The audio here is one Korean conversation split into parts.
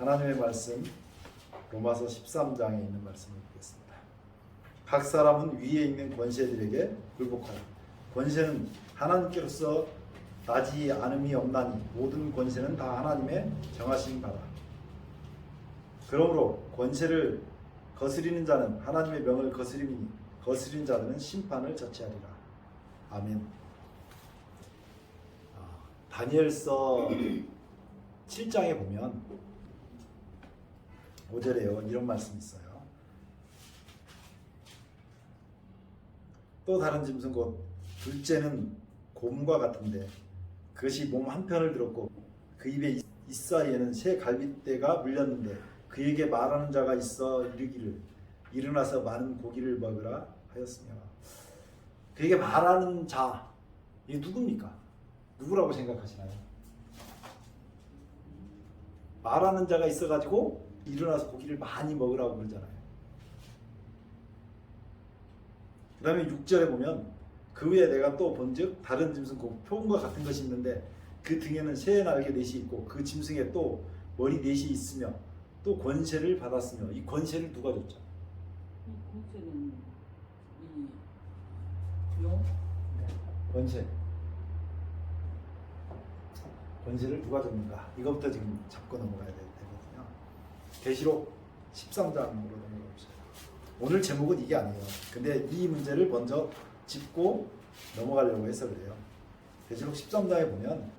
하나님의 말씀 로마서 13장에 있는 말씀을 보겠습니다. 각 사람은 위에 있는 권세들에게 굴복하라. 권세는 하나님께로서 나지 않음이 없나니 모든 권세는 다 하나님의 정하신 바라. 그러므로 권세를 거스리는 자는 하나님의 명을 거스리니 거스린 자들은 심판을 자취하리라. 아멘. 다니엘서 7장에 보면 5절에요. 이런 말씀이 있어요. 또 다른 짐승 곧 둘째는 곰과 같은데 그것이 몸 한편을 들었고 그 입에 이사이에는 새 갈빗대가 물렸는데 그에게 말하는 자가 있어 이르기를 일어나서 많은 고기를 먹으라 하였으며. 그에게 말하는 자, 이게 누굽니까? 누구라고 생각하시나요? 말하는 자가 있어가지고 일어나서 고기를 많이 먹으라고 그러잖아요. 그 다음에 6절에 보면 그 후에 내가 또 본즉 다른 짐승 곧 표범과 같은 것이 있는데 그 등에는 새 날개 넷이 있고 그 짐승에 또 머리 넷이 있으며 또 권세를 받았으며. 이 권세를 누가 줬죠? 이 권세는 이 용? 권세를 누가 줬는가? 이것부터 지금 잡고 넘어가야 되거든요. 계시록 13장으로 넘어갑시다. 오늘 제목은 이게 아니에요. 근데 이 문제를 먼저 짚고 넘어가려고 해서 그래요. 계시록 13장에 보면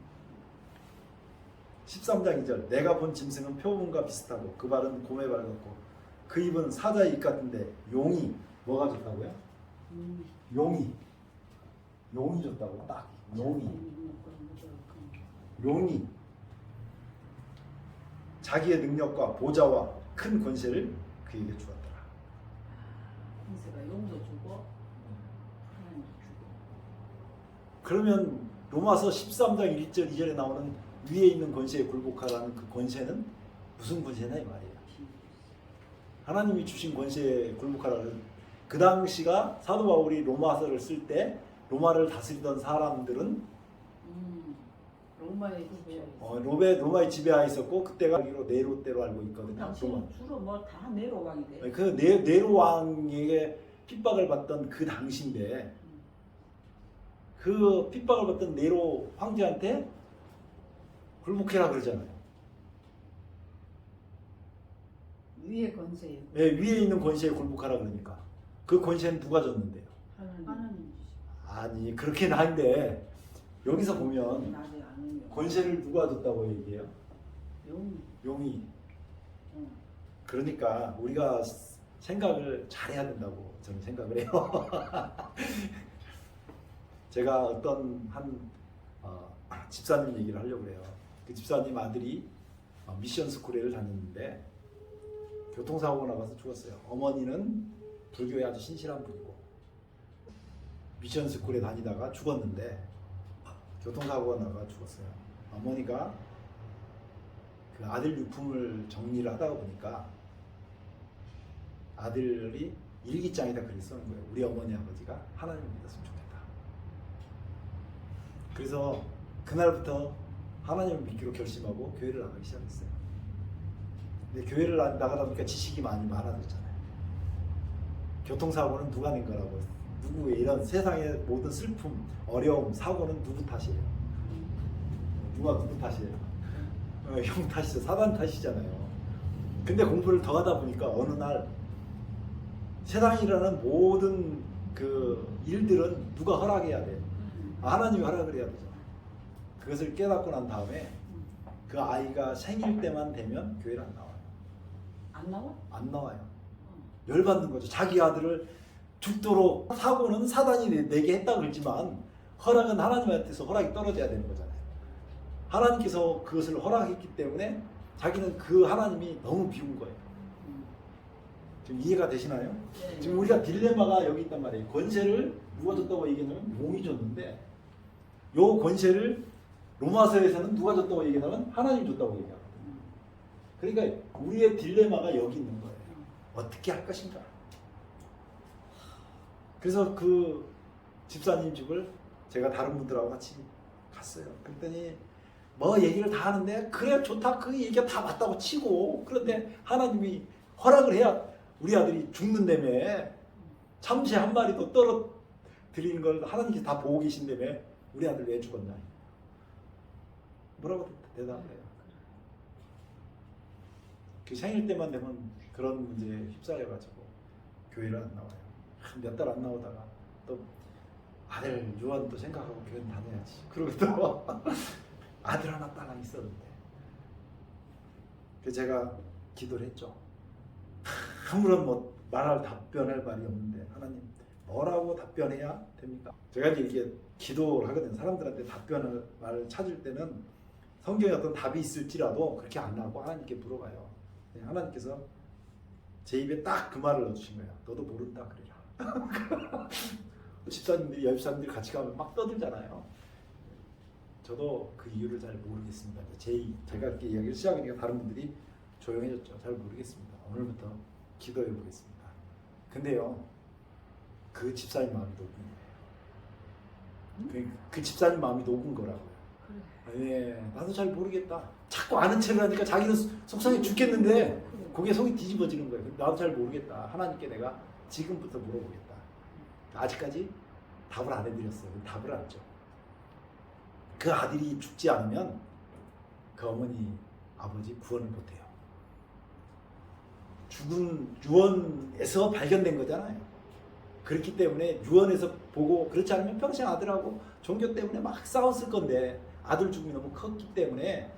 13장 2절 내가 본 짐승은 표범과 비슷하고 그 발은 곰의 발 같고 그 입은 사자의 입 같은데 용이 뭐가 좋다고요? 용이 좋다고. 딱 용이 자기의 능력과 보좌와 큰 권세를 그에게 주었더라. 권세가 용도 주고 하나님도 주고. 그러면 로마서 13장 1절 2절에 나오는 위에 있는 권세에 굴복하라는 그 권세는 무슨 권세냐 이 말이에요. 하나님이 주신 권세에 굴복하라는. 그 당시가 사도 바울이 로마서를 쓸 때 로마를 다스리던 사람들은 로마의 지배하에 있었고 그때가 네로 때로 알고 있거든요. 당시는 주로 뭐 다 네로 왕이 돼. 그 네로 왕에게 핍박을 받던 그 당시인데 그 핍박을 받던 네로 황제한테 굴복해라 그러잖아요. 위에 권세예요. 네, 위에 있는 권세에 굴복하라 그러니까 그 권세는 누가 줬는데요? 하나님. 아니 그렇게는 한데 여기서 보면 권세를 누가 줬다고 얘기해요? 용이. 그러니까 우리가 생각을 잘해야 된다고 저는 생각을 해요. 제가 어떤 한 집사님 얘기를 하려고 해요. 그 집사님 아들이 미션 스쿨을 다녔는데 교통사고가 나가서 죽었어요. 어머니는 불교에 아주 신실한 분이고 미션 스쿨에 다니다가 죽었는데 교통사고가 나가 죽었어요. 어머니가 그 아들 유품을 정리를 하다 보니까 아들이 일기장에다 글을 쓰는 거예요. 우리 어머니 아버지가 하나님을 믿었으면 좋겠다. 그래서 그날부터 하나님을 믿기로 결심하고 교회를 나가기 시작했어요. 근데 교회를 나가다 보니까 지식이 많이 많아졌잖아요. 교통사고는 누가 낸 거라고, 누구의 이런 세상의 모든 슬픔, 어려움, 사고는 누구 탓이에요? 누구 탓이에요? 형 탓이죠. 사단 탓이잖아요. 근데 공부를 더 하다 보니까 어느 날 세상에 일어나는 모든 그 일들은 누가 허락해야 돼? 하나님이 허락을 해야 되잖아. 그것을 깨닫고 난 다음에 그 아이가 생일 때만 되면 교회를 안 나와요. 안 나와? 안 나와요. 열받는 거죠. 자기 아들을 죽도록. 사고는 사단이 내게 했다 그러지만 허락은 하나님한테서 허락이 떨어져야 되는 거잖아요. 하나님께서 그것을 허락했기 때문에 자기는 그 하나님이 너무 미운 거예요. 지금 이해가 되시나요? 네. 지금 우리가 딜레마가 여기 있단 말이에요. 권세를 누가 줬다고 얘기하냐면 용이 줬는데 요 권세를 로마서에서는 누가 줬다고 얘기하냐면 하나님 줬다고 얘기하거든요. 그러니까 우리의 딜레마가 여기 있는 거예요. 어떻게 할 것인가. 그래서 그 집사님 집을 제가 다른 분들하고 같이 갔어요. 그랬더니 뭐 얘기를 다 하는데 그래 좋다 그 얘기가 다 맞다고 치고 그런데 하나님이 허락을 해야 우리 아들이 죽는다며 참새 한 마리도 떨어뜨리는 걸 하나님께서 다 보고 계신다며 우리 아들 왜 죽었나 뭐라고 대답을 해요. 그 생일 때만 되면 그런 문제에 휩싸여가지고 교회를 안 나와요. 몇 달 안 나오다가 또 아들 유언도 생각하고 교회 다녀야지. 그러고 또 아들 하나 딸 하나 있었는데 그래서 제가 기도를 했죠. 아무런 뭐 말할 답변할 말이 없는데 하나님 뭐라고 답변해야 됩니까? 제가 이제 이게 기도를 하거든요. 사람들한테 답변을 말을 찾을 때는 성경에 어떤 답이 있을지라도 그렇게 안 하고 하나님께 물어봐요. 하나님께서 제 입에 딱 그 말을 넣어주신 거예요. 너도 모른다 그래라. 집사님들이 옆집사님들이 같이 가면 막 떠들잖아요. 저도 그 이유를 잘 모르겠습니다. 제가 이렇게 이야기를 시작하니까 다른 분들이 조용해졌죠. 잘 모르겠습니다. 오늘부터 기도해 보겠습니다. 근데요, 그 집사님 마음이 녹은 거예요. 그 집사님 마음이 녹은 거라고요. 네, 나도 잘 모르겠다. 자꾸 아는 척을 하니까 자기는 속상해 죽겠는데 그게 속이 뒤집어지는 거예요. 나도 잘 모르겠다. 하나님께 내가 지금부터 물어보겠다. 아직까지 답을 안 해드렸어요. 답을 안 줘. 그 아들이 죽지 않으면 그 어머니, 아버지 구원을 못해요. 죽은 유언에서 발견된 거잖아요. 그렇기 때문에 유언에서 보고 그렇지 않으면 평생 아들하고 종교 때문에 막 싸웠을 건데 아들 죽음이 너무 컸기 때문에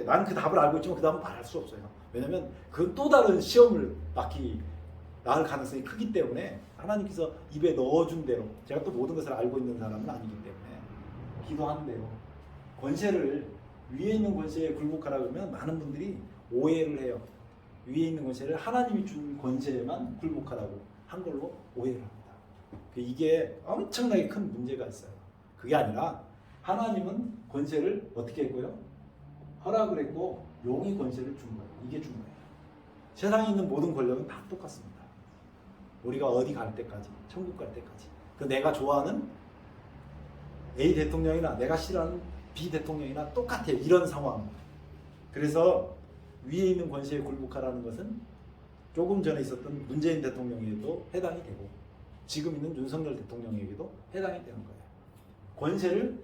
난 그 답을 알고 있지만 그 답은 말할 수 없어요. 왜냐면 그건 또 다른 시험을 낳을 가능성이 크기 때문에 하나님께서 입에 넣어준 대로 제가 또 모든 것을 알고 있는 사람은 아니기 때문에 기도하는 대로 권세를 위에 있는 권세에 굴복하라 그러면 많은 분들이 오해를 해요. 위에 있는 권세를 하나님이 준 권세에만 굴복하라고 한 걸로 오해를 합니다. 이게 엄청나게 큰 문제가 있어요. 그게 아니라 하나님은 권세를 어떻게 했고요? 허락을 했고 용이 권세를 준 거예요. 이게 준 거예요. 세상에 있는 모든 권력은 다 똑같습니다. 우리가 어디 갈 때까지, 천국 갈 때까지. 내가 좋아하는 A 대통령이나 내가 싫어하는 B 대통령이나 똑같아요. 이런 상황. 그래서 위에 있는 권세에 굴복하라는 것은 조금 전에 있었던 문재인 대통령에게도 해당이 되고 지금 있는 윤석열 대통령에게도 해당이 되는 거예요. 권세를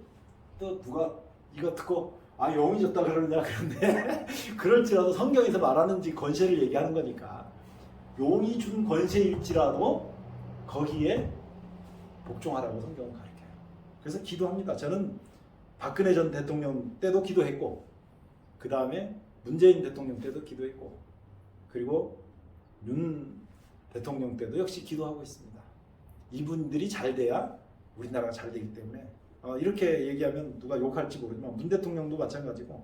또 누가 이거 듣고 용이 줬다 그러느냐 그런데 그럴지라도 성경에서 말하는지 권세를 얘기하는 거니까 용이 준 권세일지라도 거기에 복종하라고 성경은 가르쳐요. 그래서 기도합니다. 저는 박근혜 전 대통령 때도 기도했고 그 다음에 문재인 대통령 때도 기도했고 그리고 윤 대통령 때도 역시 기도하고 있습니다. 이분들이 잘 돼야 우리나라가 잘 되기 때문에 이렇게 얘기하면 누가 욕할지 모르지만 문 대통령도 마찬가지고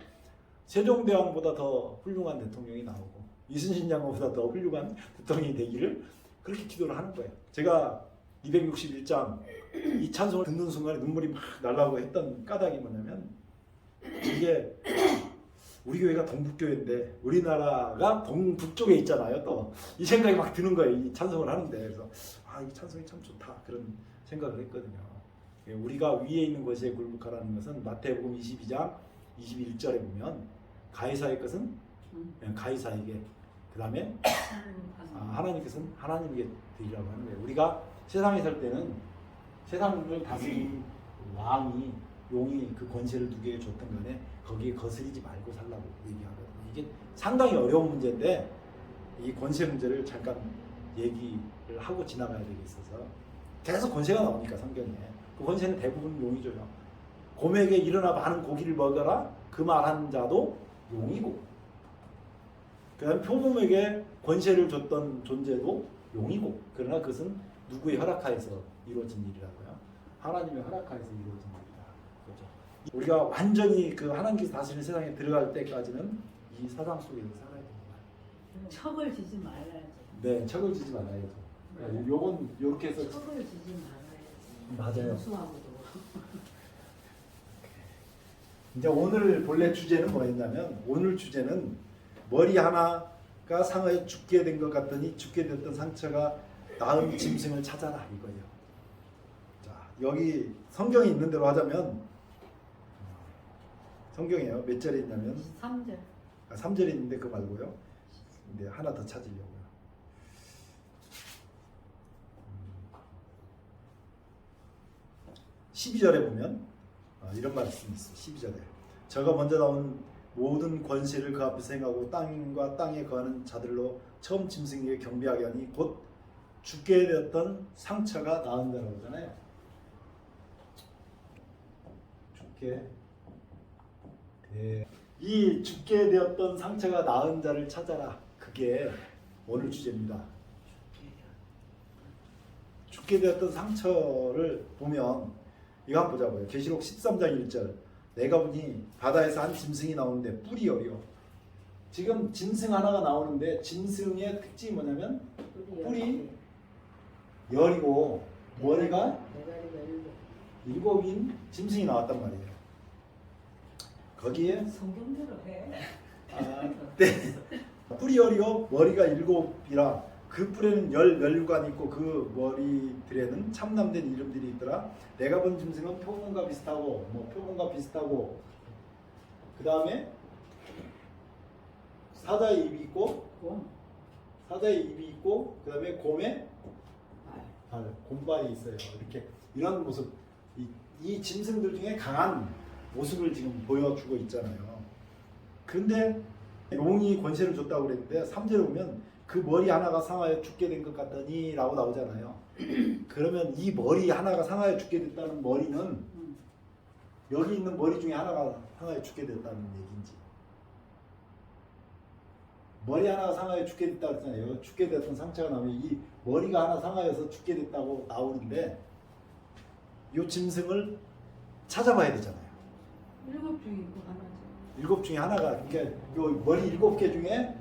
세종대왕보다 더 훌륭한 대통령이 나오고 이순신 장군보다 더 훌륭한 대통령이 되기를 그렇게 기도를 하는 거예요. 제가 261장 이 찬송을 듣는 순간에 눈물이 막 날라고 했던 까닭이 뭐냐면 이게 우리 교회가 동북교회인데 우리나라가 동북쪽에 있잖아요. 또 이 생각이 막 드는 거예요. 이 찬송을 하는데 그래서 이 찬송이 참 좋다 그런 생각을 했거든요. 우리가 위에 있는 것에 굴복하라는 것은 마태복음 22장 21절에 보면 가이사의 것은 가이사에게 그 다음에 하나님께서는 하나님에게 드리라고 하는 거예요. 우리가 세상에 살 때는 세상을 다스린 왕이 용이 그 권세를 누구에게 줬던 간에 거기에 거스리지 말고 살라고 얘기하거든요. 이게 상당히 어려운 문제인데 이 권세 문제를 잠깐 얘기를 하고 지나가야 되겠어서 계속 권세가 나오니까 성경에 그 권세는 대부분 용이 줘요. 곰에게 일어나 많은 고기를 먹어라 그 말한 자도 용이고 그 다음에 표범에게 권세를 줬던 존재도 용이고 그러나 그것은 누구의 허락하에서 이루어진 일이라고요? 하나님의 허락하에서 이루어진 일이다. 그렇죠? 우리가 완전히 그 하나님께서 다스리는 세상에 들어갈 때까지는 이 사상 속에서 살아야 됩니다. 척을 지지 말아야지. 네, 척을 지지 말아야죠. 요건 이렇게 해서 척을 지지 말아야지. 맞아요. 수하고도. 이제 오늘 본래 주제는 뭐였냐면 오늘 주제는 머리 하나가 상하여 죽게 된 것 같더니 죽게 됐던 상처가 나은 짐승을 찾아라 이거예요. 자, 여기 성경에 있는 대로 하자면 성경에요. 몇 절에 있냐면 3절. 3절에 있는데 그거 말고요. 근데 하나 더 찾으려고요. 12절에 보면 이런 말씀이 있어요. 12절에 저가 먼저 나온 모든 권세를 그 앞에서 행하고 땅과 땅에 거하는 자들로 처음 짐승에게 경배하게 하니 곧 죽게 되었던 상처가 나은다라고 하잖아요. 이 죽게 되었던 상처가 나은 자를 찾아라. 그게 오늘 주제입니다. 죽게 되었던 상처를 보면 이거 한번 보자고요. 계시록 13장 1절 내가 보니 바다에서 한 짐승이 나오는데 뿔이 열이요. 지금 짐승 하나가 나오는데 짐승의 특징이 뭐냐면 뿔이 열이고 머리가 일곱인 짐승이 나왔단 말이에요. 거기에 성경대로 해. 네. 뿔이 열이요 머리가 일곱이라 그 뿔에는 열 멸관이 있고 그 머리들에는 참남된 이름들이 있더라. 내가 본 짐승은 표범과 비슷하고 표범과 비슷하고 그 다음에 사자의 입이 있고 사자의 입이 있고 그 다음에 곰의 곰발이 있어요. 이렇게 이런 모습 이 짐승들 중에 강한 모습을 지금 보여주고 있잖아요. 그런데 용이 권세를 줬다고 그랬는데 3절에 보면 그 머리 하나가 상하여 죽게 된 것 같더니 라고 나오잖아요. 그러면 이 머리 하나가 상하여 죽게 됐다는 머리는 여기 있는 머리 중에 하나가 상하여 죽게 됐다는 얘기인지 머리 하나가 상하여 죽게 됐다고 했잖아요. 죽게 됐던 상처가 나오면 이 머리가 하나 상하여서 죽게 됐다고 나오는데 이 짐승을 찾아봐야 되잖아요. 7 중에 있고 하나죠. 7 중에 하나가 그러니까 요 머리 7개 중에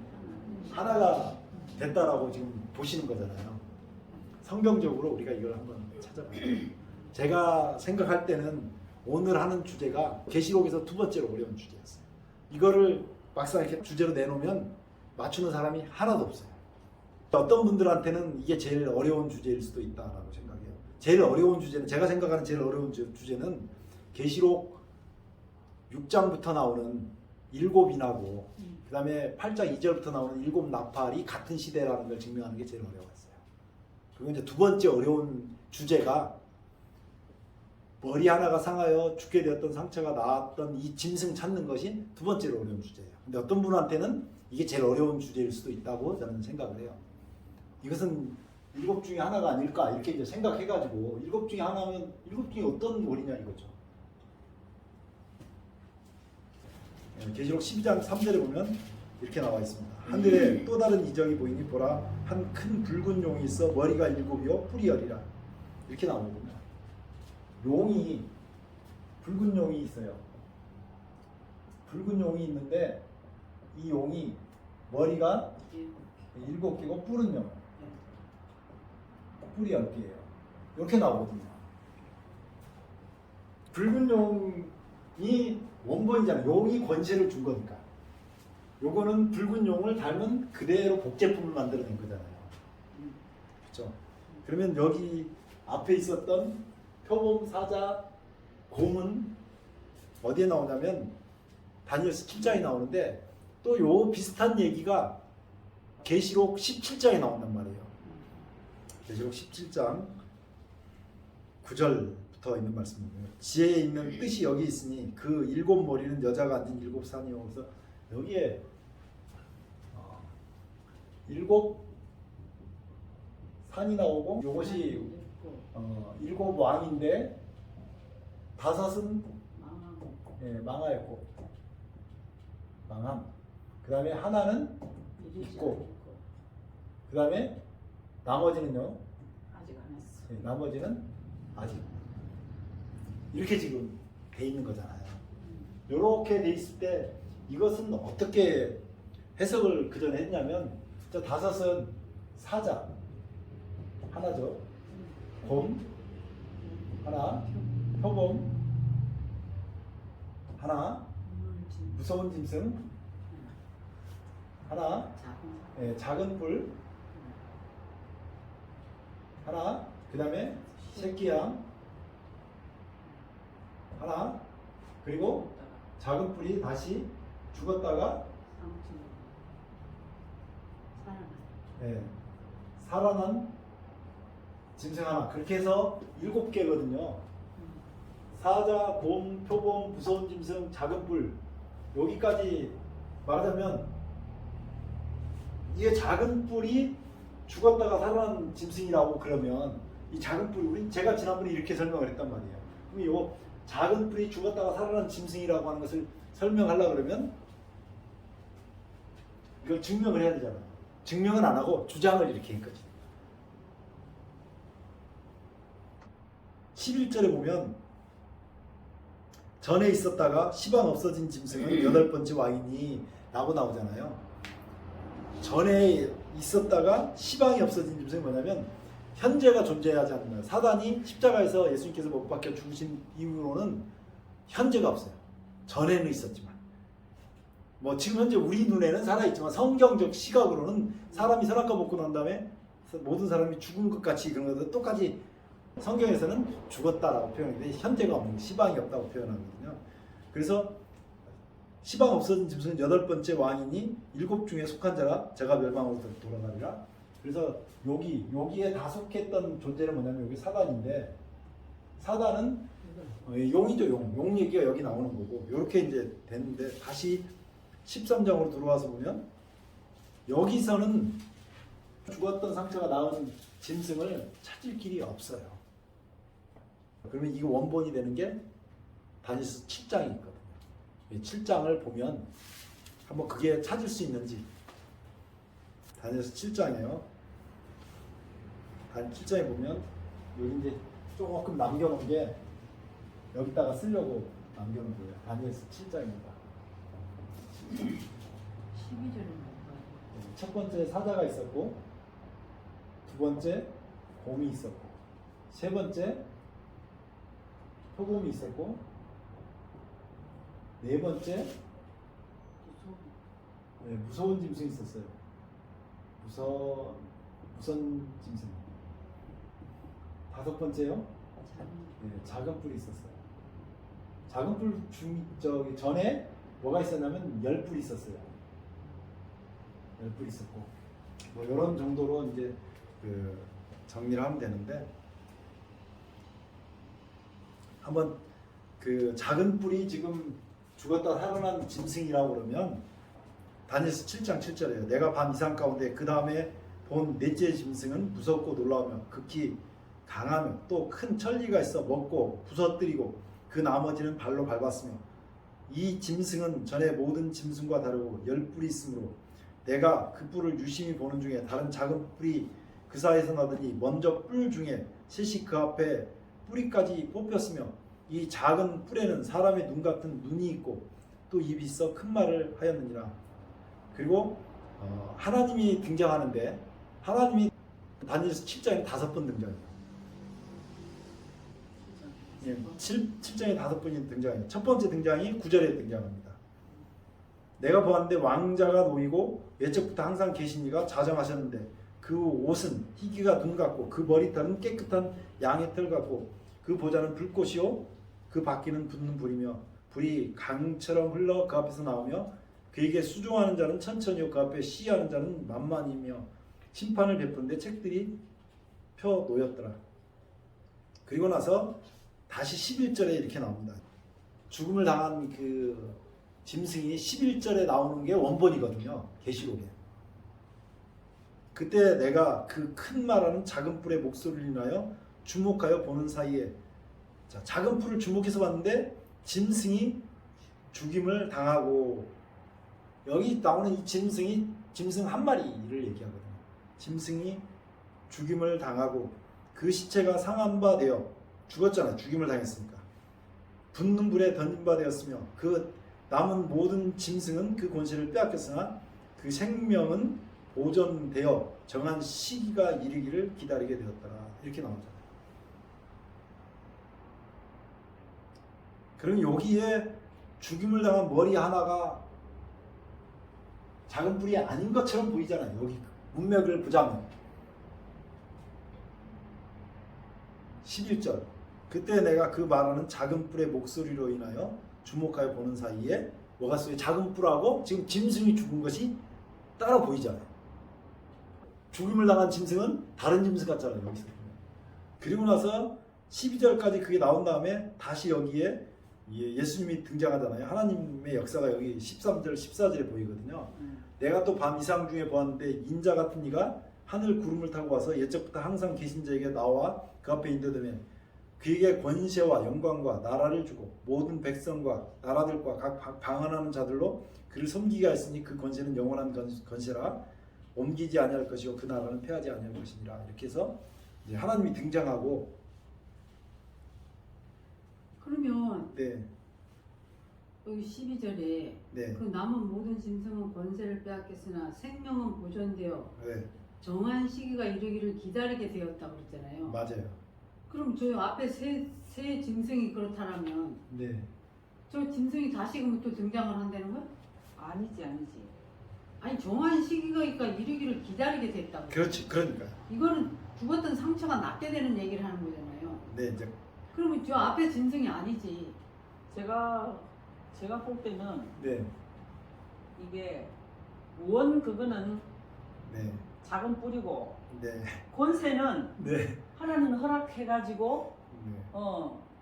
하나가 됐다라고 지금 보시는 거잖아요. 성경적으로 우리가 이걸 한번 찾아봐요. 제가 생각할 때는 오늘 하는 주제가 계시록에서 2번째로 어려운 주제였어요. 이거를 막상 이렇게 주제로 내놓으면 맞추는 사람이 하나도 없어요. 어떤 분들한테는 이게 제일 어려운 주제일 수도 있다라고 생각해요. 제일 어려운 주제는 제가 생각하는 제일 어려운 주제는 계시록 6장부터 나오는 7인하고 그 다음에 8장 2절부터 나오는 7 나팔이 같은 시대라는 걸 증명하는 게 제일 어려웠어요. 그리고 이제 2번째 어려운 주제가 머리 하나가 상하여 죽게 되었던 상처가 나왔던 이 짐승 찾는 것이 2번째로 어려운 주제예요. 근데 어떤 분한테는 이게 제일 어려운 주제일 수도 있다고 저는 생각을 해요. 이것은 7 중에 하나가 아닐까 이렇게 이제 생각해가지고 7 중에 하나면 7 중에 어떤 머리냐 이거죠. 계시록 12장 3절에 보면 이렇게 나와 있습니다. 하늘에 또 다른 이적이 보이니 보라 한 큰 붉은 용이 있어 머리가 7이요 뿔이 10이라 이렇게 나오거든요. 용이 붉은 용이 있어요. 붉은 용이 있는데 이 용이 머리가 7개고 뿔은요 뿔이 10개예요. 이렇게 나오거든요. 붉은 용이 원본이잖아요. 용이 권세를 준 거니까. 요거는 붉은 용을 닮은 그대로 복제품을 만들어낸 거잖아요. 그렇죠? 그러면 여기 앞에 있었던 표범, 사자, 곰은 어디에 나오냐면 다니엘서 7장에 나오는데 또 요 비슷한 얘기가 계시록 17장에 나온단 말이에요. 계시록 17장 9절부터 있는 말씀입니다. 지혜에 있는 뜻이 여기 있으니 그 7 머리는 여자가 앉은 7 산이요. 그래서 여기에 7 산이 나오고 이것이 7 왕인데 5은 망하였고 망함. 그 다음에 하나는 있고 그 다음에 나머지는요 아직 안 했어. 나머지는 아직 이렇게 지금 돼 있는 거잖아요. 이렇게 돼 있을 때 이것은 어떻게 해석을 그 전에 했냐면 저 5은 사자 하나죠. 곰 하나, 표범 하나, 무서운 짐승 하나, 작은 뿔 하나, 그 다음에 새끼양 하나, 그리고 작은 뿔이 다시 죽었다가 예, 살아난 짐승 하나. 그렇게 해서 7개거든요. 사자, 곰, 표범, 무서운 짐승, 작은 뿔. 여기까지 말하자면 이게 작은 뿔이 죽었다가 살아난 짐승이라고 그러면 이 작은 뿔이 제가 지난번에 이렇게 설명을 했단 말이에요. 그럼 요 작은 뿔이 죽었다가 살아난 짐승이라고 하는 것을 설명하려고 그러면 이걸 증명을 해야 되잖아요. 증명은 안 하고 주장을 이렇게 한 거지. 11절에 보면 전에 있었다가 시방 없어진 짐승은 8번째 왕이니 라고 나오잖아요. 전에 있었다가 시방이 없어진 짐승이 뭐냐면 현재가 존재하지 않는 거예요. 사단이 십자가에서 예수님께서 못 박혀 죽으신 이후로는 현재가 없어요. 전에는 있었지만 뭐 지금 현재 우리 눈에는 살아있지만 성경적 시각으로는 사람이 선악과 먹고 난 다음에 모든 사람이 죽은 것 같이 그런 것도 똑같이 성경에서는 죽었다라고 표현하는데 현재가 없는 시방이 없다고 표현하거든요. 그래서 시방 없어진 짐승은 8번째 왕이니 7 중에 속한 자라 제가 멸망으로 돌아가리라. 그래서 여기에 다 속했던 존재는 뭐냐면 여기 사단인데 사단은 용이죠. 용 얘기가 여기 나오는 거고 이렇게 이제 됐는데 다시 13장으로 들어와서 보면 여기서는 죽었던 상처가 나은 짐승을 찾을 길이 없어요. 그러면 이거 원본이 되는 게 다니엘서 7장이 있거든요. 7장을 보면 한번 그게 찾을 수 있는지 다니엘서 7장이에요. 다니엘 7장에 보면 여기 이제 조금 남겨놓은 게 여기다가 쓰려고 남겨놓은 거예요. 다니엘서 7장입니다. 12절은 뭔가요? 첫 번째 사자가 있었고, 두 번째 곰이 있었고, 세 번째 표곰이 있었고, 네 번째 무서운 짐승이 있었어요. 무선 짐승. 다섯 번째요? 작은 뿔이 있었어요. 작은 뿔 저기 전에 뭐가 있었냐면 10뿔이 있었어요. 10뿔 있었고 뭐 이런 정도로 이제 그 정리를 하면 되는데 한번 그 작은 뿔이 지금 죽었다 살아난 짐승이라고 그러면 다니엘서 7장 7절이에요. 내가 밤 이상 가운데 그 다음에 본 넷째 짐승은 무섭고 놀라우며 극히 강하며 또 큰 천리가 있어 먹고 부서뜨리고 그 나머지는 발로 밟았으며 이 짐승은 전에 모든 짐승과 다르고 10뿔이 있으므로 내가 그 뿔을 유심히 보는 중에 다른 작은 뿔이 그 사이에서 나더니 먼저 뿔 중에 셋이 그 앞에 뿌리까지 뽑혔으며 이 작은 뿔에는 사람의 눈 같은 눈이 있고 또 입이 있어 큰 말을 하였느니라. 그리고 하나님이 등장하는데 하나님이 다니엘서 7장에 5번 등장해요. 7장에 5번이 등장해요. 첫 번째 등장이 9절에 등장합니다. 내가 보았는데 왕자가 놓이고 예적부터 항상 계신 이가 자정하셨는데 그 옷은 희귀가 눈 같고 그 머리털은 깨끗한 양의 털 같고 그 보좌는 불꽃이요 그 바퀴는 붙는 불이며 불이 강처럼 흘러 그 앞에서 나오며 그에게 수종하는 자는 천천히요 그 앞에 시위하는 자는 만만이며 심판을 베푸는데 책들이 펴 놓였더라. 그리고 나서 다시 11절에 이렇게 나옵니다. 죽음을 당한 그 짐승이 11절에 나오는 게 원본이거든요. 계시록에. 그때 내가 그 큰 말하는 작은 뿔의 목소리를 인하여 주목하여 보는 사이에 자, 작은 뿔을 주목해서 봤는데 짐승이 죽임을 당하고 여기 나오는 이 짐승이 짐승 한 마리를 얘기하거든요. 짐승이 죽임을 당하고 그 시체가 상한 바 되어 죽었잖아요. 죽임을 당했으니까. 붙는 불에 던진 바 되었으며 그 남은 모든 짐승은 그 권세를 빼앗겼으나 그 생명은 보존되어 정한 시기가 이르기를 기다리게 되었더라. 이렇게 나오잖아요. 그럼 여기에 죽임을 당한 머리 하나가 작은 뿔이 아닌 것처럼 보이잖아요. 여기 문맥을 보자면 11절 그때 내가 그 말하는 작은 뿔의 목소리로 인하여 주목하여 보는 사이에 뭐가 있어요? 작은 뿔하고 지금 짐승이 죽은 것이 따라 보이잖아요. 죽음을 당한 짐승은 다른 짐승 같잖아요. 여기서 보면. 그리고 나서 12절까지 그게 나온 다음에 다시 여기에 예수님이 등장하잖아요. 하나님의 역사가 여기 13절, 14절에 보이거든요. 내가 또 밤 이상 중에 보았는데 인자 같은 이가 하늘 구름을 타고 와서 옛적부터 항상 계신 자에게 나와 그 앞에 인도되며 그에게 권세와 영광과 나라를 주고 모든 백성과 나라들과 각 방언하는 자들로 그를 섬기게 하였으니 그 권세는 영원한 권세라 옮기지 아니할 것이요 그 나라는 패하지 아니할 것이니라. 이렇게 해서 이제 하나님이 등장하고 그러면 네, 여기 12절에 네, 그 남은 모든 짐승은 권세를 빼앗겼으나 생명은 보존되어 네, 정한 시기가 이르기를 기다리게 되었다고 그랬잖아요. 맞아요. 그럼 저 앞에 새 짐승이 그렇다면 네, 저 짐승이 다시 그럼 또 등장을 한다는 거야? 아니지. 아니 정한 시기가 이르기를 기다리게 됐다고. 그렇지, 그러니까. 이거는 죽었던 상처가 낫게 되는 얘기를 하는 거잖아요. 네, 이제 그러면 저 앞에 짐승이 아니지. 제가 볼 때는 네, 이게 그거는 네, 작은 뿌리고 네, 권세는 네, 하나님 허락해가지고 네,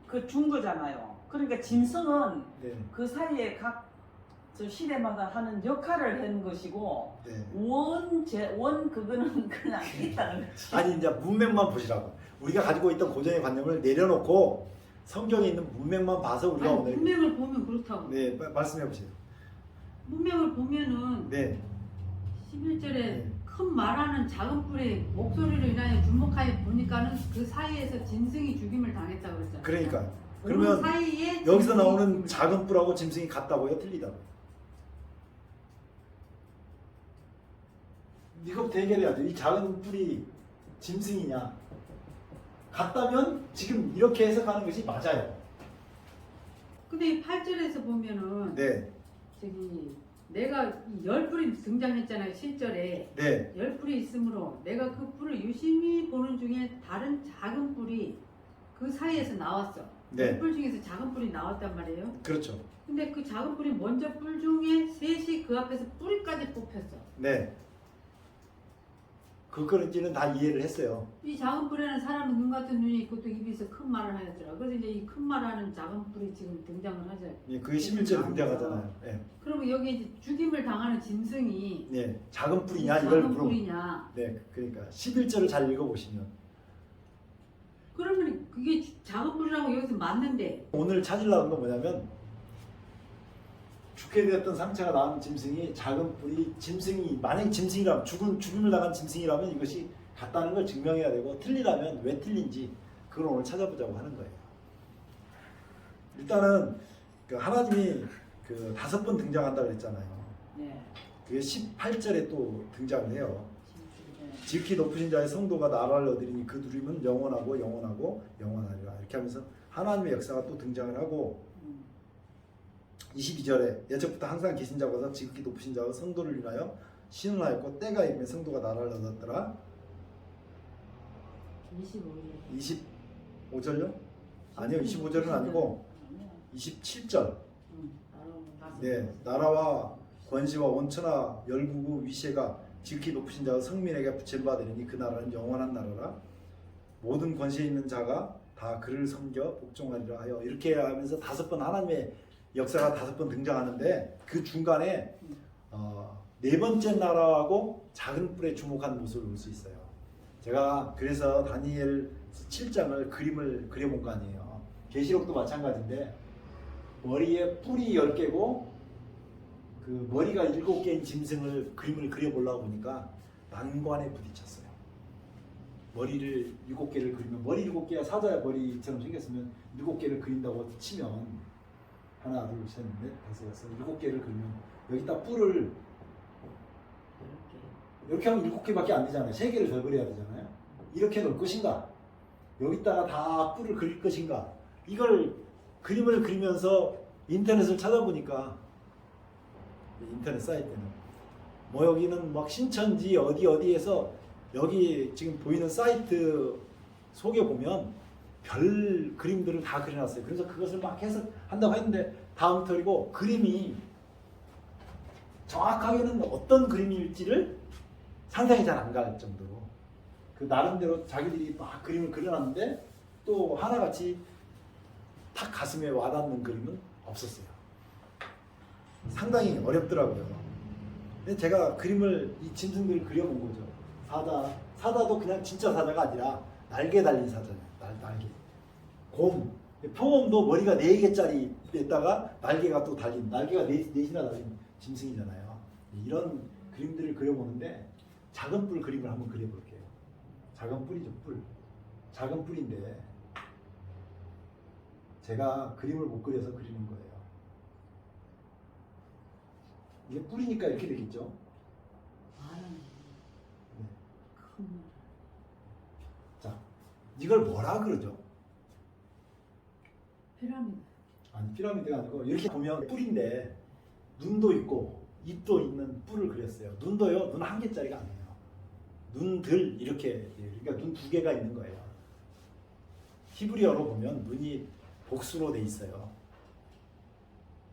그 준 거잖아요. 그러니까 짐승은 네, 그 사이에 각 저 시대마다 하는 역할을 한 것이고 네. 그거는 그냥 있다는 거지. 아니 이제 문맥만 보시라고. 우리가 가지고 있던 고정의 관념을 내려놓고 성경에 있는 문맥만 봐서 우리가 아니, 오늘 문맥을 보면 그렇다고. 네 말씀해 보세요. 문맥을 보면은 네, 11절에 네. 큰 말하는 작은 뿔의 목소리를 인하여 주목하여 보니까는 그 사이에서 짐승이 죽임을 당했다고 그랬잖아요. 그러니까 그 그러면 사이에 여기서 짐승이 나오는 죽임을 작은 뿔하고 짐승이 같다고요? 틀리다고요? 이거부터 해결해야 돼. 이 작은 뿔이 짐승이냐? 같다면 지금 이렇게 해석하는 것이 맞아요. 근데 이 8절에서 보면은 네, 저기 내가 이 10뿔이 등장했잖아요. 실절에 네, 10뿔이 있으므로 내가 그 뿔을 유심히 보는 중에 다른 작은 뿔이 그 사이에서 나왔어. 네. 10뿔 중에서 작은 뿔이 나왔단 말이에요. 그렇죠. 근데 그 작은 뿔이 먼저 뿔 중에 셋이 그 앞에서 뿌리까지 뽑혔어. 네. 그거는지는 다 이해를 했어요. 이 작은 뿔에는 사람은 눈 같은 눈이 있고 또 입이 있어 큰 말을 하였더라. 그래서 이제 이 큰 말하는 작은 뿔이 지금 등장을 하죠. 예, 그게 11절 등장하잖아요. 예. 그러면 여기 이제 죽임을 당하는 짐승이 네, 작은 뿔이냐 이걸 작은 물어. 뿔이냐. 네, 그러니까 11절을 잘 읽어보시면 그러면 그게 작은 뿔이라고 여기서 맞는데 오늘 찾으려는 건 뭐냐면 죽게 되었던 상처가 나은 짐승이 작은 뿔이 짐승이 만약 짐승이라면 죽음을 당한 짐승이라면 이것이 같다는 걸 증명해야 되고 틀리라면 왜 틀린지 그걸 오늘 찾아보자고 하는 거예요. 일단은 그 하나님이 그 5번 등장한다 그랬잖아요. 네. 그게 18절에 또 등장을 해요. 네. 지극히 높으신 자의 성도가 나라를 얻으리니 그 누림은 영원하고 영원하고 영원하리라. 이렇게 하면서 하나님의 역사가 또 등장을 하고 22절에 예적부터 항상 계신 자보다 지극히 높으신 자가 성도를 인하여 신원하였고 때가 이르면 성도가 나라를 얻었더라. 25일. 25절요? 아니요, 25절은 아니고 27절. 네, 나라와 권세와 원천하 열국의 위세가 지극히 높으신 자가 성민에게 붙임 받으리니 그 나라는 영원한 나라라. 모든 권세 있는 자가 다 그를 섬겨 복종하리라 하여. 이렇게 하면서 5번 하나님의 역사가 5번 등장하는데 그 중간에 4번째 나라하고 작은 뿔에 주목한 모습을 볼 수 있어요. 제가 그래서 다니엘 7장을 그림을 그려본 거 아니에요. 계시록도 마찬가지인데 머리에 뿔이 10개고 그 머리가 7개인 짐승을 그림을 그려보려고 보니까 난관에 부딪혔어요. 머리를 7개를 그리면 머리 7개가 사자 머리처럼 생겼으면 7개를 그린다고 치면 하나, 둘, 셋, 넷, 다섯, 여섯, 7개를 그리면 여기다 뿔을 이렇게 하면 7개밖에 안 되잖아요. 3개를 더 그려야 되잖아요. 이렇게 놓을 것인가? 여기다가 다 뿔을 그릴 것인가? 이걸 그림을 그리면서 인터넷을 찾아보니까 인터넷 사이트는 뭐 여기는 막 신천지 어디에서 여기 지금 보이는 사이트 속에 보면 별 그림들을 다 그려놨어요. 그래서 그것을 막 해석한다고 했는데 다음 털이고 그림이 정확하게는 어떤 그림일지를 상상이 잘 안 갈 정도로 그 나름대로 자기들이 막 그림을 그려놨는데 또 하나같이 탁 가슴에 와닿는 그림은 없었어요. 상당히 어렵더라고요. 근데 제가 그림을 이 짐승들을 그려본 거죠. 사자도 그냥 진짜 사자가 아니라 날개 달린 사자예요. 날개. 곰, 표범도 머리가 4개짜리에다가 날개가 또 달린, 날개가 넷이나 달린 짐승이잖아요. 이런 그림들을 그려보는데 작은 뿔 그림을 한번 그려볼게요. 작은 뿔이죠, 뿔. 작은 뿔인데 제가 그림을 못 그려서 그리는 거예요. 이게 뿔이니까 이렇게 되겠죠. 네. 자, 이걸 뭐라 그러죠? 피라미드. 아니, 피라미드가 아니고 이렇게 보면 뿔인데 눈도 있고 입도 있는 뿔을 그렸어요. 눈도요, 눈 1개짜리가 아니에요. 눈들 이렇게, 그러니까 눈 2개가 있는 거예요. 히브리어로 보면 눈이 복수로 돼 있어요.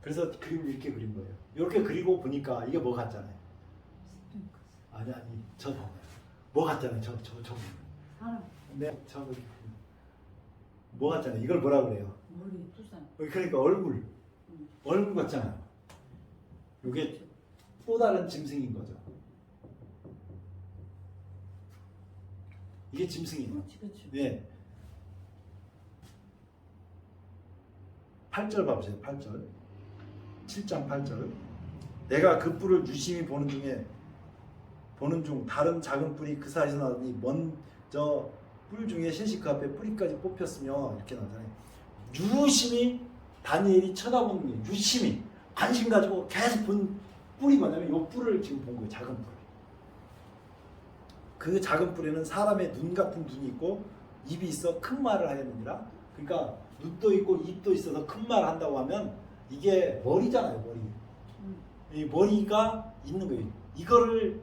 그래서 그림을 이렇게 그린 거예요. 이렇게 그리고 보니까 이게 뭐 같잖아요. 아니, 저 봐봐요. 뭐 같잖아요. 저 사람. 네, 뭐 같잖아요. 이걸 뭐라 그래요? 머리. 두산. 그러니까 얼굴 같잖아요. 이게 또 다른 짐승인 거죠. 이게 짐승이에요. 그렇지. 네. 8절 봐보세요. 8절. 7장 8절. 내가 그 뿔을 유심히 보는 중 다른 작은 뿔이 그 사이에서 나더니 먼저 뿔 중에 셋이 그 앞에 뿌리까지 뽑혔으며 이렇게 나오잖아요. 유심히 다니엘이 쳐다보는 게 유심히 관심 가지고 계속 본 뿔이 뭐냐면 이 뿔을 지금 본 거예요. 작은 뿔. 그 작은 뿔에는 사람의 눈 같은 눈이 있고 입이 있어 큰 말을 하였느니라. 그러니까 눈도 있고 입도 있어서 큰 말을 한다고 하면 이게 머리잖아요. 머리. 이 머리가 있는 거예요. 이거를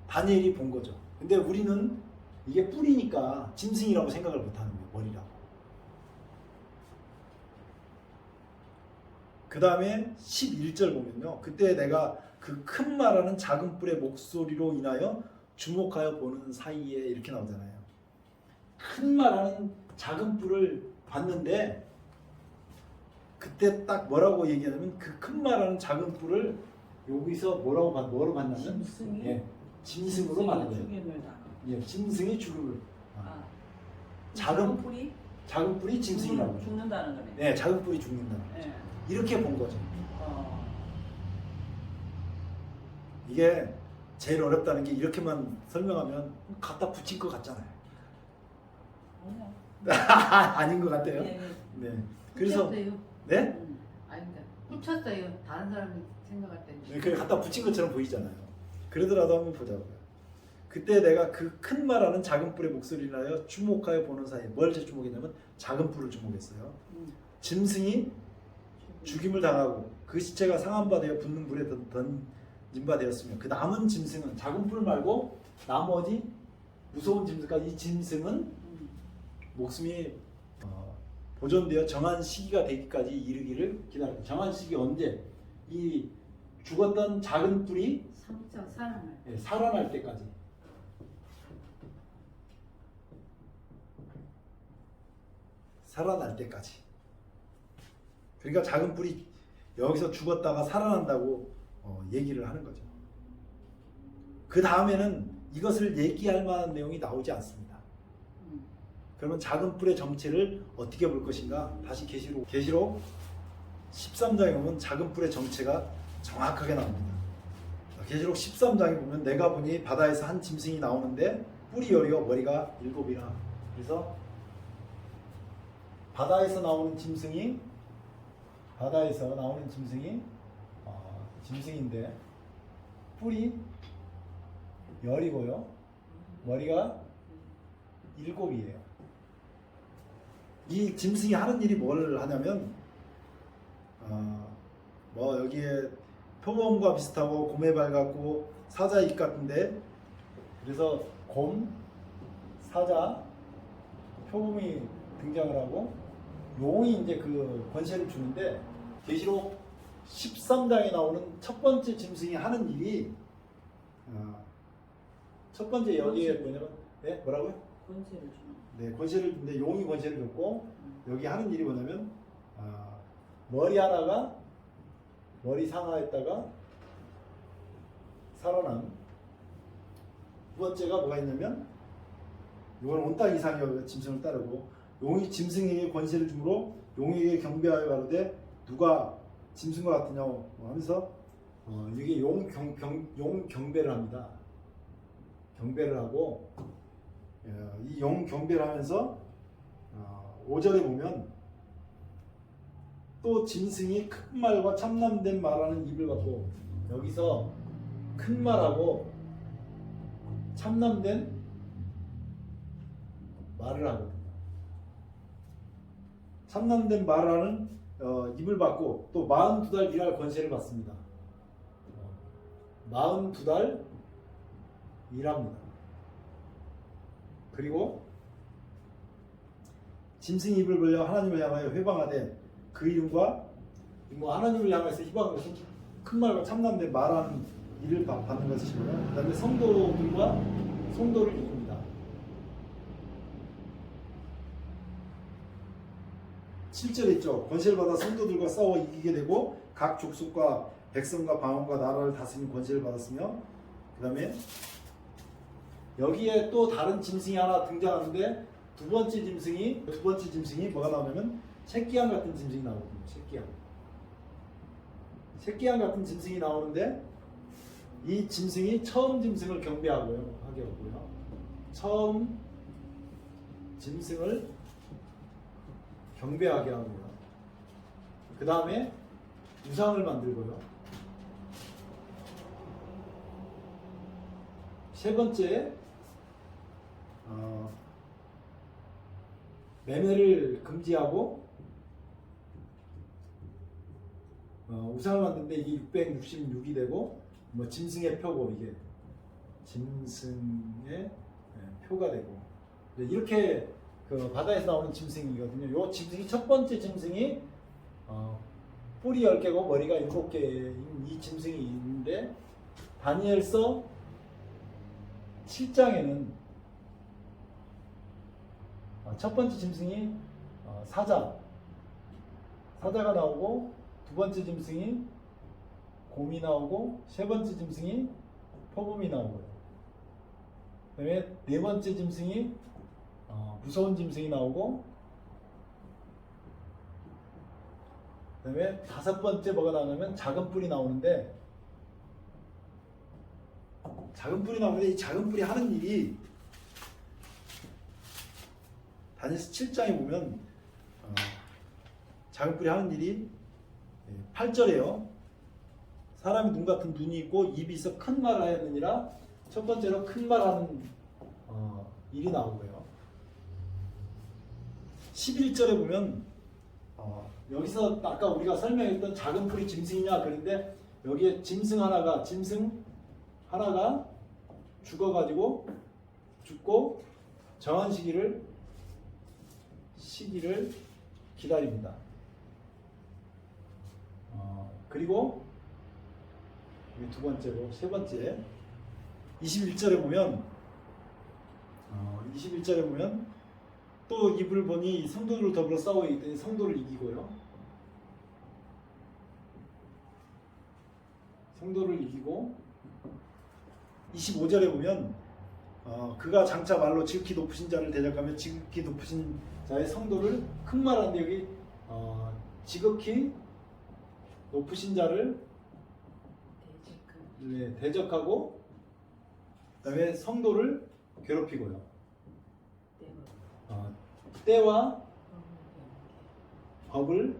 다니엘이 본 거죠. 근데 우리는 이게 뿔이니까 짐승이라고 생각을 못하는 거예요. 머리라고. 그 다음에 11절 보면요. 그때 내가 그 큰 말하는 작은 뿔의 목소리로 인하여 주목하여 보는 사이에 이렇게 나오잖아요. 큰 말하는 작은 뿔을 봤는데 그때 딱 뭐라고 얘기하냐면 그 큰 말하는 작은 뿔을 여기서 뭐로 봤냐면 짐승이? 예, 짐승으로 봤는 거예요. 죽임을 당한. 예, 짐승이 죽음을. 작은 뿔이 작은 뿔이 짐승이라고. 죽는다는 거네. 네, 작은 뿔이 죽는다는 거죠. 네. 이렇게 본 거죠. 어. 이게 제일 어렵다는 게 이렇게만 설명하면 갖다 붙일 것 같잖아요. 아닌 것 같아요. 네. 네. 그래서 붙였어요. 네? 아닙니다. 붙였어요. 다른 사람이 생각할 때. 네, 그래 갖다 붙인 것처럼 보이잖아요. 그러더라도 한번 보자고요. 그때 내가 그 큰 말하는 작은 뿔의 목소리를 하여 주목하여 보는 사이에 뭘 주목했냐면 작은 뿔을 주목했어요. 짐승이 죽임을 당하고 그 시체가 상한 바 되어 붙는 불에 던진 바 되었으며 그 남은 짐승은 작은 뿔 말고 나머지 무서운 짐승까지 이 짐승은 목숨이 보존되어 정한 시기가 되기까지 이르기를 기다렸다. 정한 시기 언제? 이 죽었던 작은 뿔이 살아날 때까지. 살아날 때까지. 그러니까 작은 뿔이 여기서 죽었다가 살아난다고 얘기를 하는 거죠. 그 다음에는 이것을 얘기할 만한 내용이 나오지 않습니다. 그러면 작은 뿔의 정체를 어떻게 볼 것인가? 다시 계시록 13장에 보면 작은 뿔의 정체가 정확하게 나옵니다. 계시록 13장에 보면 내가 보니 바다에서 한 짐승이 나오는데 뿔이 10이요 머리가 7이라. 그래서 바다에서 나오는 짐승이 짐승인데 뿔이 10이고요 머리가 7이에요. 이 짐승이 하는 일이 뭘 하냐면 뭐 여기에 표범과 비슷하고 곰의 발 같고 사자 입 같은데 그래서 곰, 사자, 표범이 등장을 하고 용이 이제 그 권세를 주는데 계시록 13장에 나오는 첫 번째 짐승이 하는 일이 첫 번째 여기에 뭐냐면 네? 뭐라고요? 권세를 주는. 네, 권세를 주는데 용이 권세를 줬고 여기 하는 일이 뭐냐면 머리 하나가 머리 상하였다가 살아남. 두 번째가 뭐가 있냐면 이건 온 땅 이상의 짐승을 따르고 용이 짐승에게 권세를 주므로 용에게 경배하여 가로되 누가 짐승과 같으냐고 하면서 이게 용 경배를 합니다. 경배를 하고 이 용 경배를 하면서 5절에 보면 또 짐승이 큰 말과 참남된 말하는 입을 갖고 여기서 큰 말하고 참남된 말을 하거든요. 참남된 말하는 입을 받고 또 42달 일할 권세를 받습니다. 42달 일합니다. 그리고 짐승이 입을 벌려 하나님을 향하여 회방하되 그 이름과 하나님을 향해서 희방하는 것은 큰 말과 참남된 말하는 일을 받는 것이고요. 그 다음에 성도들과 성도를 이깁니다. 7절에 있죠. 권세를 받아 성도들과 싸워 이기게 되고 각 족속과 백성과 방언과 나라를 다스리는 권세를 받았으며 그 다음에 여기에 또 다른 짐승이 하나 등장하는데 두 번째 짐승이 뭐가 나오냐면 새끼양 같은 짐승이 나오거든요. 새끼양 같은 짐승이 나오는데 이 짐승이 처음 짐승을 경배하고요. 처음 짐승을 경배하게 합니다. 그 다음에 우상을 만들고요. 세 번째 매매를 금지하고 우상을 만드는데 이게 666이 되고 짐승의 표고 이게 짐승의 표가 되고 이렇게 그 바다에서 나오는 짐승이거든요. 요 짐승이 첫 번째 짐승이 뿔이 10개고 머리가 7개인 이 짐승이 있는데 다니엘서 7장에는 첫 번째 짐승이 사자가 나오고 두 번째 짐승이 곰이 나오고 세 번째 짐승이 표범이 나오고요. 그 다음에 네 번째 짐승이 무서운 짐승이 나오고 그 다음에 다섯 번째 뭐가 나오냐면 작은 뿔이 나오는데 이 작은 뿔이 하는 일이 다니엘서 7장에 보면 작은 뿔이 하는 일이 8절에요. 사람이 눈 같은 눈이 있고 입이 있어 큰 말을 하였느니라. 첫 번째로 큰 말하는 일이 나오고요. 11절에 보면 여기서 아까 우리가 설명했던 작은 뿔이 짐승이냐 그런데 여기에 짐승 하나가 죽고 정한 시기를 기다립니다. 그리고 이게 두 번째로 세 번째 21절에 보면 또 입을 보니 성도들을 더불어 싸워 있더니 성도를 이기고 25절에 보면 그가 장차 말로 지극히 높으신 자를 대적하며 지극히 높으신 자의 성도를 큰 말하는데 여기 지극히 높으신 자를 대적하고 그 다음에 성도를 괴롭히고요. 때와 법을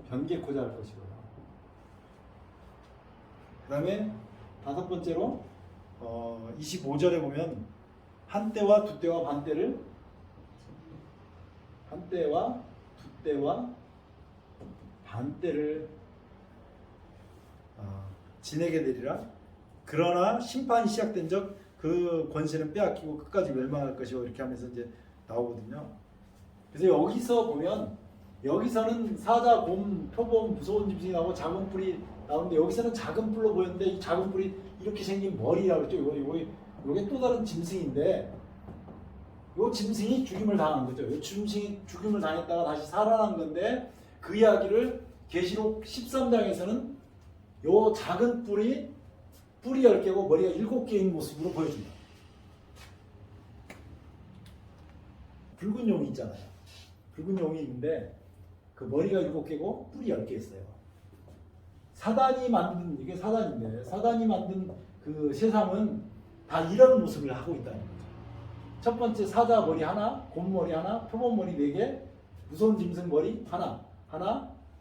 변개코자 할 것이고요. 그 다음에 다섯 번째로 25절에 보면 한때와 두때와 반때를 지내게 되리라. 그러나 심판이 시작된 적 그 권세는 빼앗기고 끝까지 멸망할 것이고 이렇게 하면서 이제 나오거든요. 그래서 여기서 보면 여기서는 사자, 곰, 표범, 무서운 짐승이 나오고 작은 뿔이 나오는데 여기서는 작은 뿔로 보였는데 이 작은 뿔이 이렇게 생긴 머리라고 그랬죠. 요게 또 다른 짐승인데 요 짐승이 죽임을 당한 거죠. 요 짐승이 죽임을 당했다가 다시 살아난 건데 그 이야기를 계시록 13장에서는 요 작은 뿔이 10개고 머리가 7개인 모습으로 보여준다. 붉은 용이 있잖아요. 붉은 용이 있는데 그 머리가 7개고 뿔이 10개 있어요. 사단이 만든, 이게 사단인데 사단이 만든 그 세상은 다 이런 모습을 하고 있다는 거죠. 첫 번째 사자 머리 하나, 곰 머리 하나, 표범 머리 4개, 무서운 짐승 머리 하나,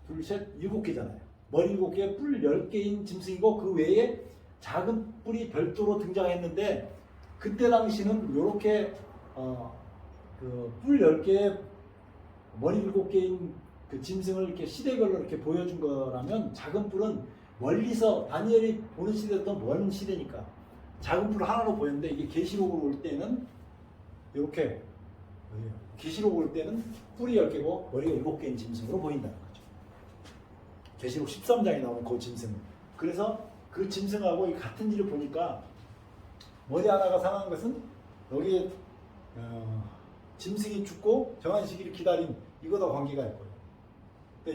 둘, 셋, 7개잖아요. 머리 7개, 뿔 10개인 짐승이고 그 외에 작은 뿔이 별도로 등장했는데 그때 당시는 이렇게 그 뿔 10개에 머리 7개인 그 짐승을 이렇게 시대별로 이렇게 보여준 거라면 작은 뿔은 멀리서 다니엘이 보는 시대였던 먼 시대니까 작은 뿔 하나로 보였는데 이게 계시록으로 올 때는 이렇게 계시록으로 올 때는 뿔이 10개고 머리가 7개인 짐승으로 보인다는 거죠. 계시록 13장에 나오는 그 짐승. 그래서 그 짐승하고 같은 일을 보니까 머리 하나가 상한 것은 여기에 짐승이 죽고 정한 시기를 기다린 이거다 관계가 있고요.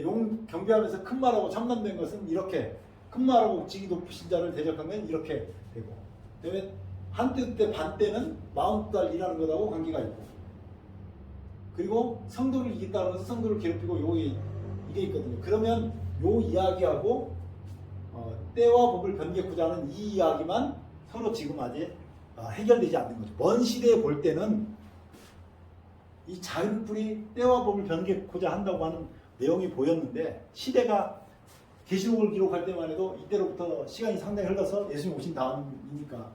용 경배하면서 큰 말하고 참남된 것은 이렇게 큰 말하고 직이 높으신 자를 대적한 건 이렇게 되고 그다음에 한뜻 때 반때는 40달이라는 것하고 관계가 있고 그리고 성도를 이겼다는 것은 성도를 괴롭히고 이게 있거든요. 그러면 요 이야기하고 때와 법을 변개코자 하는 이 이야기만 서로 지금 아직 해결되지 않는 거죠. 먼 시대에 볼 때는 이 작은 뿔이 때와 법을 변개코자 한다고 하는 내용이 보였는데 시대가 계시록을 기록할 때만 해도 이때로부터 시간이 상당히 흘러서 예수님 오신 다음이니까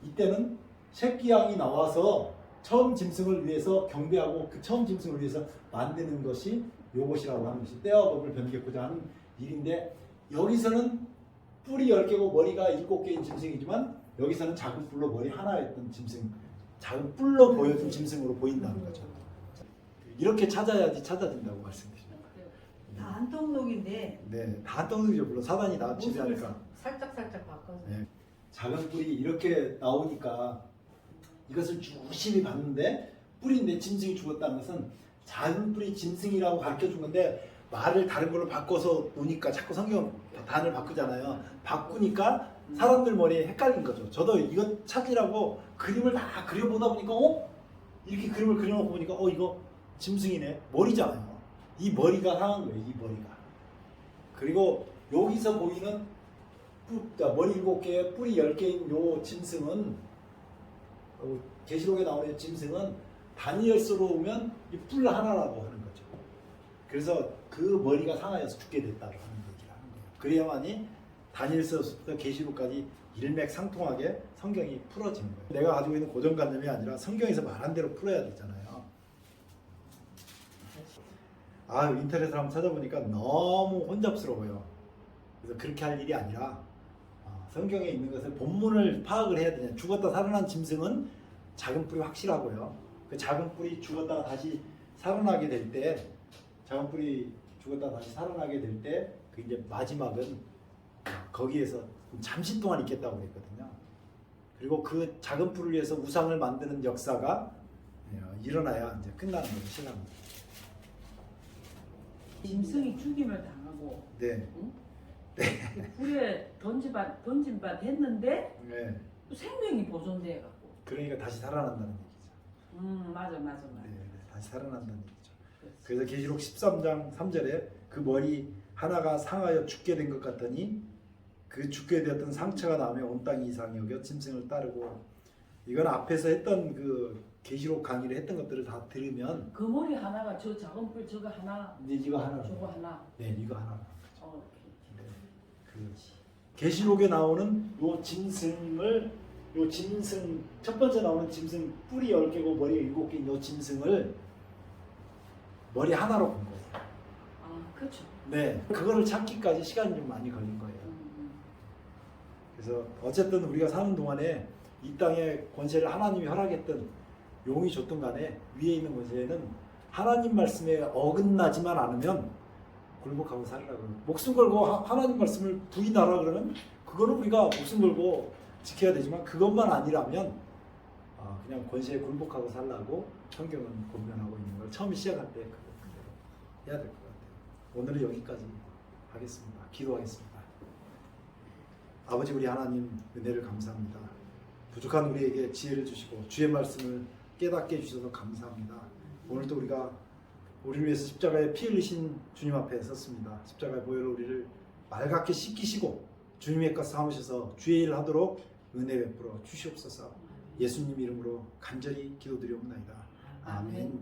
이때는 새끼 양이 나와서 처음 짐승을 위해서 경배하고 그 처음 짐승을 위해서 만드는 것이 요것이라고 하는 것이 때와 법을 변개코자 하는 일인데 여기서는 뿔이 10개고 머리가 7개인 짐승이지만 여기서는 작은 뿔로 머리 하나였던 짐승, 작은 뿔로 보여준 짐승으로 보인다는 거죠. 이렇게 찾아야지 찾아진다고 말씀드립니다. 다 한통록인데 네, 다 한덩이죠. 물론 사단이 다 지배하니까. 살짝 바꿔서. 네. 작은 뿔이 이렇게 나오니까 이것을 유심히 봤는데 뿔인데 짐승이 죽었다는 것은 작은 뿔이 짐승이라고 가르쳐 준 건데 말을 다른 걸로 바꿔서 놓으니까 자꾸 성경 단을 바꾸잖아요. 바꾸니까 사람들 머리에 헷갈린 거죠. 저도 이거 찾으라고 그림을 다 그려보다 보니까 이렇게 그림을 그려놓고 보니까 이거 짐승이네. 머리잖아요. 이 머리가 상한 거예요. 이 머리가. 그리고 여기서 보이는 머리 7개에 뿔이 10개인 요 짐승은 계시록에 나오는 짐승은 다니엘서로 오면 이 뿔 하나라고 하는 거죠. 그래서 그 머리가 상하여서 죽게 됐다고 하는 얘기를 하는 거예요. 그래야만이 다니엘서부터 계시록까지 일맥상통하게 성경이 풀어지는 거예요. 내가 가지고 있는 고정관념이 아니라 성경에서 말한 대로 풀어야 되잖아요. 인터넷을 한번 찾아보니까 너무 혼잡스러워요. 그래서 그렇게 할 일이 아니라 성경에 있는 것을 본문을 파악을 해야 되냐. 죽었다 살아난 짐승은 작은 뿔이 확실하고요. 그 작은 뿔이 죽었다가 다시 살아나게 될 때, 작은 뿔이 죽었다가 다시 살아나게 될 때, 그 이제 마지막은 거기에서 잠시 동안 있겠다고 그랬거든요. 그리고 그 작은 뿔을 위해서 우상을 만드는 역사가 일어나야 이제 끝나는 거죠. 신앙은. 짐승이 죽임을 당하고 네. 응? 불에 던진 바 됐는데 네. 또 생명이 보존돼 갖고. 그러니까 다시 살아난다는 얘기죠. 맞아. 네, 다시 살아난다는 얘기죠. 그래서 계시록 13장 3절에 그 머리 하나가 상하여 죽게 된 것 같더니 그 죽게 되었던 상처가 나오며 온 땅이 이상히 여겨 짐승을 따르고 이건 앞에서 했던 그 계시록 강의를 했던 것들을 다 들으면 그 머리 하나가 저 작은 뿔 저거 하나, 이제 이거 하나. 저거 하나. 네, 이거 하나. 이렇게. 네. 그 계시록에 나오는 요 짐승 첫 번째 나오는 짐승 뿔이 10개고 머리가 7개인 요 짐승을 머리 하나로 본 거예요. 그렇죠. 네, 그거를 찾기까지 시간이 좀 많이 걸린 거예요. 그래서 어쨌든 우리가 사는 동안에 이 땅의 권세를 하나님이 허락했던 용이 줬든 간에 위에 있는 권세는 하나님 말씀에 어긋나지만 않으면 굴복하고 살으라고. 목숨 걸고 하나님 말씀을 부인하라 그러면 그거는 우리가 목숨 걸고 지켜야 되지만 그것만 아니라면 그냥 권세에 굴복하고 살라고 성경은 권면하고 있는 걸 처음 시작할 때 그대로 해야 될 것 같아요. 오늘은 여기까지 하겠습니다. 기도하겠습니다. 아버지 우리 하나님 은혜를 감사합니다. 부족한 우리에게 지혜를 주시고 주의 말씀을 깨닫게 해주셔서 감사합니다. 오늘도 우리가 우리를 위해서 십자가에 피 흘리신 주님 앞에 섰습니다. 십자가의 보혈로 우리를 맑게 씻기시고 주님의 것 삼으셔서 주의 일을 하도록 은혜 베풀어 주시옵소서. 예수님 이름으로 간절히 기도드리옵나이다. 아멘.